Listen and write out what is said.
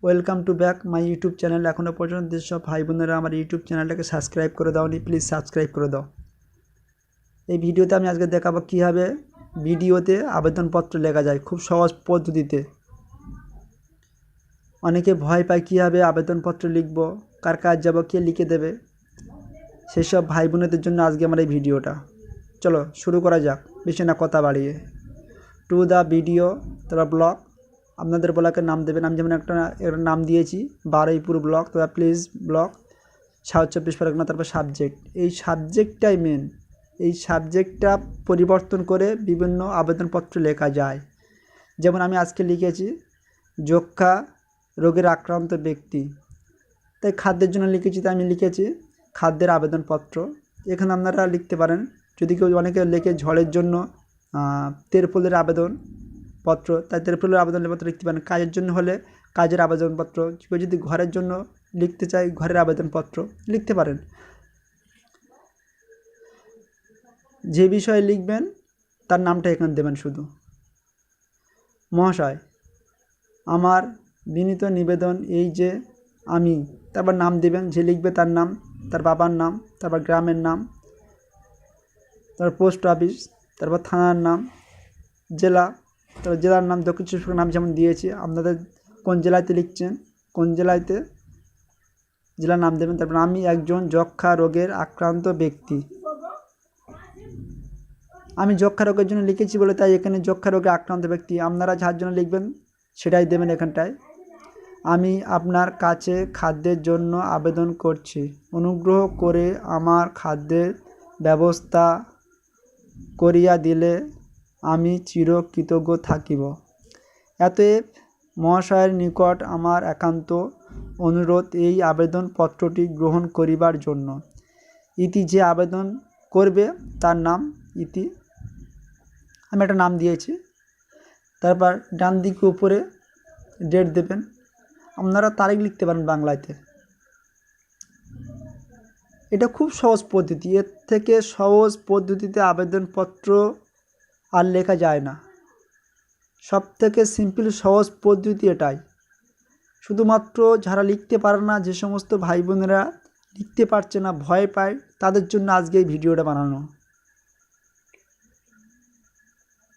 Welcome to back my YouTube channel. এখনও পর্যন্ত যেসব ভাই বোনেরা আমার ইউটিউব চ্যানেলটাকে সাবস্ক্রাইব করে দাওনি, প্লিজ সাবস্ক্রাইব করে দাও। এই ভিডিওতে আমি আজকে দেখাবো কীভাবে ভিডিওতে আবেদনপত্র লেখা যায় খুব সহজ পদ্ধতিতে। অনেকে ভয় পায় কীভাবে আবেদনপত্র লিখব, কার কাজ যাব, কে লিখে দেবে। সেসব ভাই বোনেদের জন্য আজকে আমার এই ভিডিওটা। চলো শুরু করা যাক, বেশি না কথা বাড়িয়ে। টু দ্য ভিডিও, তারপর ব্লগ, আপনাদের ব্লকের নাম দেবেন। আমি যেমন একটা নাম দিয়েছি বারুইপুর ব্লক, তো প্লিজ ব্লক, সাউথ চব্বিশ পরগনা। তারপর সাবজেক্ট, এই সাবজেক্টটাই মেন। এই সাবজেক্টটা পরিবর্তন করে বিভিন্ন আবেদনপত্র লেখা যায়। যেমন আমি আজকে লিখেছি যক্ষা রোগের আক্রান্ত ব্যক্তি, তাই খাদ্যের জন্য লিখেছি, তাই আমি লিখেছি খাদ্যের আবেদনপত্র। এখানে আপনারা লিখতে পারেন, যদি কেউ অনেকে লেখে ঝড়ের জন্য তেরপলের আবেদনপত্র, তাই তেরপলের আবেদনপত্র লিখতে পারেন। কাজের জন্য হলে কাজের আবেদনপত্র, কেউ যদি ঘরের জন্য লিখতে চাই ঘরের আবেদনপত্র লিখতে পারেন। যে বিষয়ে লিখবেন তার নামটা এখানে দেবেন শুধু। মহাশয়, আমার বিনীত নিবেদন এই যে আমি, তারপর নাম দেবেন। যে লিখবে তার নাম, তার বাবার নাম, তারপর গ্রামের নাম, তারপর পোস্ট অফিস, তারপর থানার নাম, জেলা, তারপর জেলার নাম, দক্ষিণ চব্বিশ পরগনা নাম যেমন দিয়েছি। আপনাদের কোন জেলাতে লিখছেন, কোন জেলাতে জেলার নাম দেবেন। তারপর আমি একজন যক্ষা রোগের আক্রান্ত ব্যক্তি। আমি যক্ষা রোগের জন্য লিখেছি বলে তাই এখানে যক্ষা রোগে আক্রান্ত ব্যক্তি। আপনারা যার জন্য লিখবেন সেটাই দেবেন এখানটায়। আমি আপনার কাছে খাদ্যের জন্য আবেদন করছি, অনুগ্রহ করে আমার খাদ্যের ব্যবস্থা করিয়া দিলে আমি চিরকৃতজ্ঞ থাকিব। অতএব মহাশয়ের নিকট আমার একান্ত অনুরোধ এই আবেদনপত্রটি গ্রহণ করিবার জন্য। ইতি, যে আবেদন করবে তার নাম ইতি। আমি একটা নাম দিয়েছি। তারপর ডান দিকে উপরে ডেট দেবেন। আপনারা তারিখ লিখতে পারেন বাংলাতে। এটা খুব সহজ পদ্ধতি, এর থেকে সহজ পদ্ধতিতে আবেদনপত্র আর লেখা যায় না। সব থেকে সিম্পল সহজ পদ্ধতি এটাই। শুধুমাত্র যারা লিখতে পারে না, যে সমস্ত ভাই বোনেরা লিখতে পারছে না, ভয় পায়, তাদের জন্য আজকে এই ভিডিওটা বানানো।